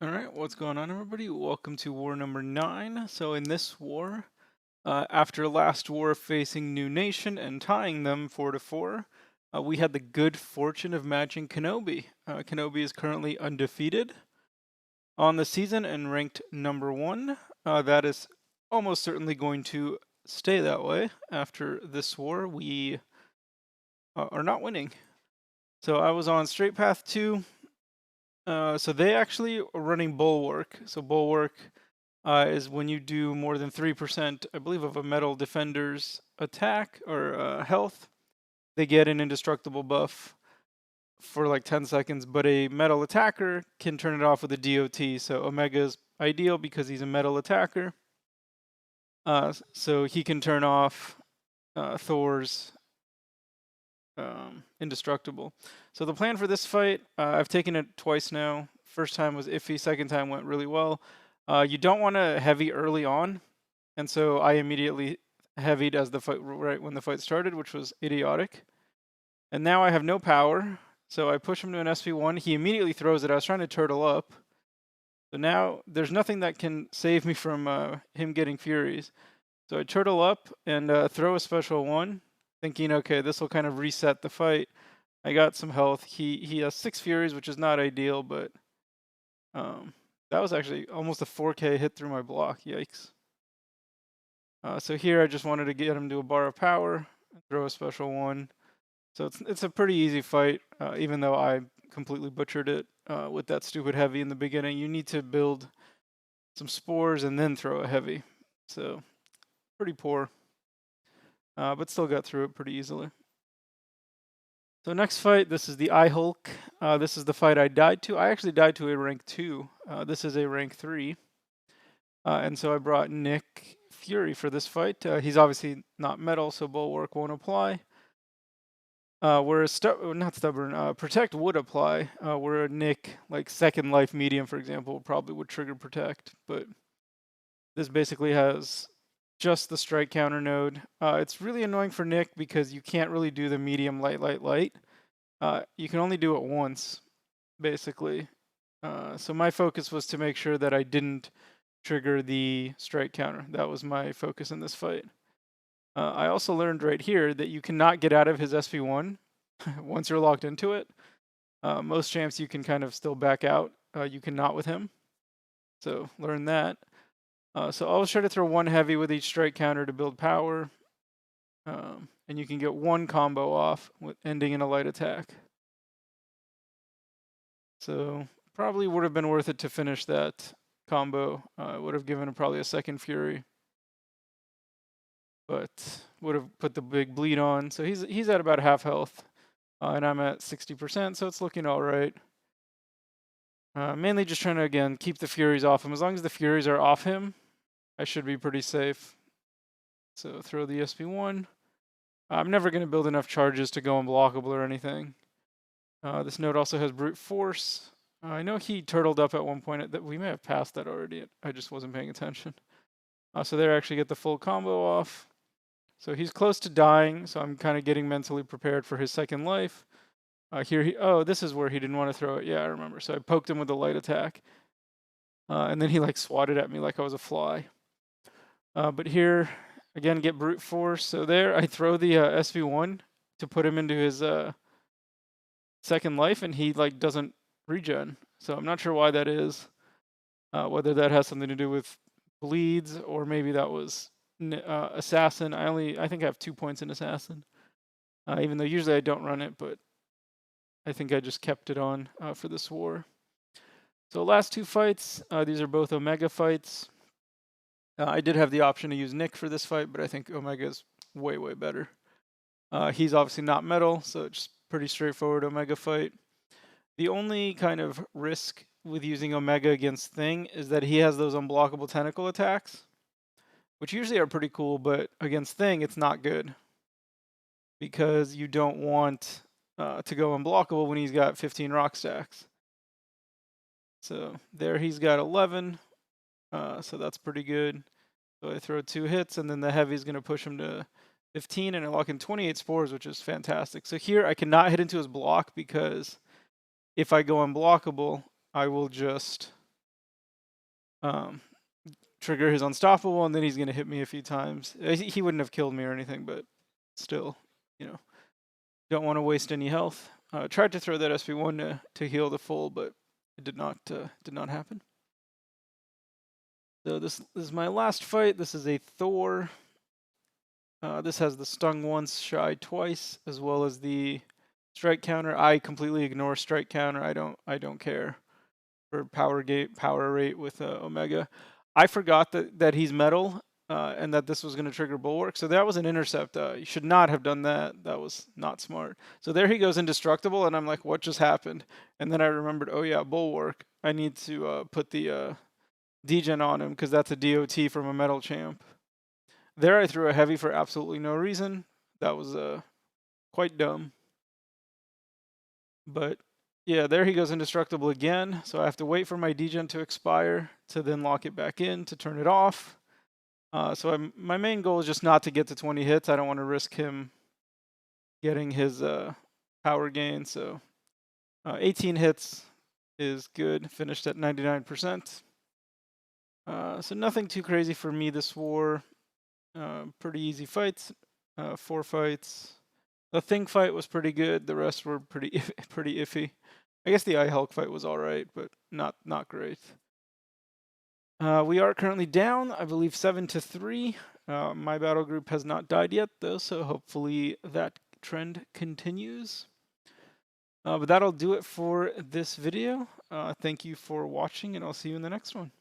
Alright, what's going on, everybody? Welcome to war number 9. So in this war, after last war facing New Nation and tying them 4-4, we had the good fortune of matching Kenobi. Kenobi is currently undefeated on the season and ranked number 1. That is almost certainly going to stay that way after this war. We are not winning. So I was on Straight Path 2. So they actually are running Bulwark. So Bulwark is when you do more than 3%, I believe, of a metal defender's attack or health, they get an indestructible buff for like 10 seconds, but a metal attacker can turn it off with a DOT. So Omega is ideal because he's a metal attacker. So he can turn off Thor's indestructible. So the plan for this fight, I've taken it twice now. First time was iffy, second time went really well. You don't want to heavy early on, and so I immediately heavied as the fight right when the fight started, which was idiotic. And now I have no power, so I push him to an SP1. He immediately throws it. I was trying to turtle up, so now there's nothing that can save me from him getting Furies. So I turtle up and throw a special one, thinking, okay, this will kind of reset the fight. I got some health. He has 6 Furies, which is not ideal, but that was actually almost a 4K hit through my block. Yikes. So here I just wanted to get him to a bar of power, throw a special one. So it's a pretty easy fight, even though I completely butchered it with that stupid heavy in the beginning. You need to build some spores and then throw a heavy. So pretty poor, but still got through it pretty easily. So next fight, this is the iHulk. This is the fight I died to. I actually died to a rank 2. This is a rank 3. And so I brought Nick Fury for this fight. He's obviously not metal, so Bulwark won't apply. Whereas Protect would apply. Where Nick, like second life medium, for example, probably would trigger Protect. But this basically has just the strike counter node. It's really annoying for Nick because you can't really do the medium light. You can only do it once, basically. So my focus was to make sure that I didn't trigger the strike counter. That was my focus in this fight. I also learned right here that you cannot get out of his SP1 once you're locked into it. Most champs you can kind of still back out. You cannot with him. So learn that. So always try to throw one heavy with each strike counter to build power. And you can get one combo off with ending in a light attack. So probably would have been worth it to finish that combo. Would have given him probably a second Fury. But would have put the big bleed on. So he's at about half health. And I'm at 60%, so it's looking all right. Mainly just trying to, again, keep the Furies off him. As long as the Furies are off him, I should be pretty safe. So throw the SP1. I'm never going to build enough charges to go unblockable or anything. This node also has Brute Force. I know he turtled up at one point. That we may have passed that already. I just wasn't paying attention. So there I actually get the full combo off. So he's close to dying, so I'm kind of getting mentally prepared for his second life. Here this is where he didn't want to throw it. Yeah, I remember. So I poked him with a light attack. And then he like swatted at me like I was a fly. But here, again, get brute force. So there, I throw the SV1 to put him into his second life, and he like doesn't regen. So I'm not sure why that is. Whether that has something to do with bleeds, or maybe that was assassin. I think I have 2 points in assassin. Even though usually I don't run it, but I think I just kept it on for this war. So last 2 fights, these are both Omega fights. I did have the option to use Nick for this fight, but I think Omega is way better. He's obviously not metal, so it's pretty straightforward Omega fight. The only kind of risk with using Omega against Thing is that he has those unblockable tentacle attacks, which usually are pretty cool, but against Thing it's not good because you don't want to go unblockable when he's got 15 rock stacks. So there he's got 11, so that's pretty good. So I throw 2 hits, and then the heavy's going to push him to 15, and I lock in 28 spores, which is fantastic. So here I cannot hit into his block because if I go unblockable, I will just um, trigger his unstoppable, and then he's gonna hit me a few times. He wouldn't have killed me or anything, but still, you know, don't want to waste any health. Tried to throw that SP1 to heal the full, but it did not happen. So this is my last fight. This is a Thor. This has the stung once, shy twice, as well as the strike counter. I completely ignore strike counter. I don't care for power rate with Omega. I forgot that he's metal and that this was going to trigger bulwark. So that was an intercept. You should not have done that. That was not smart. So there he goes indestructible, and I'm like, what just happened? And then I remembered, oh yeah, bulwark. I need to put the degen on him because that's a DOT from a metal champ. There I threw a heavy for absolutely no reason. That was quite dumb. But yeah, there he goes indestructible again. So I have to wait for my degen to expire to then lock it back in to turn it off. So my main goal is just not to get to 20 hits. I don't want to risk him getting his power gain. So 18 hits is good. Finished at 99%. So nothing too crazy for me this war. Pretty easy fights. 4 fights. The Thing fight was pretty good. The rest were pretty iffy. I guess the iHulk fight was all right, but not great. We are currently down, I believe, 7-3. My battle group has not died yet, though, so hopefully that trend continues. But that'll do it for this video. Thank you for watching, and I'll see you in the next one.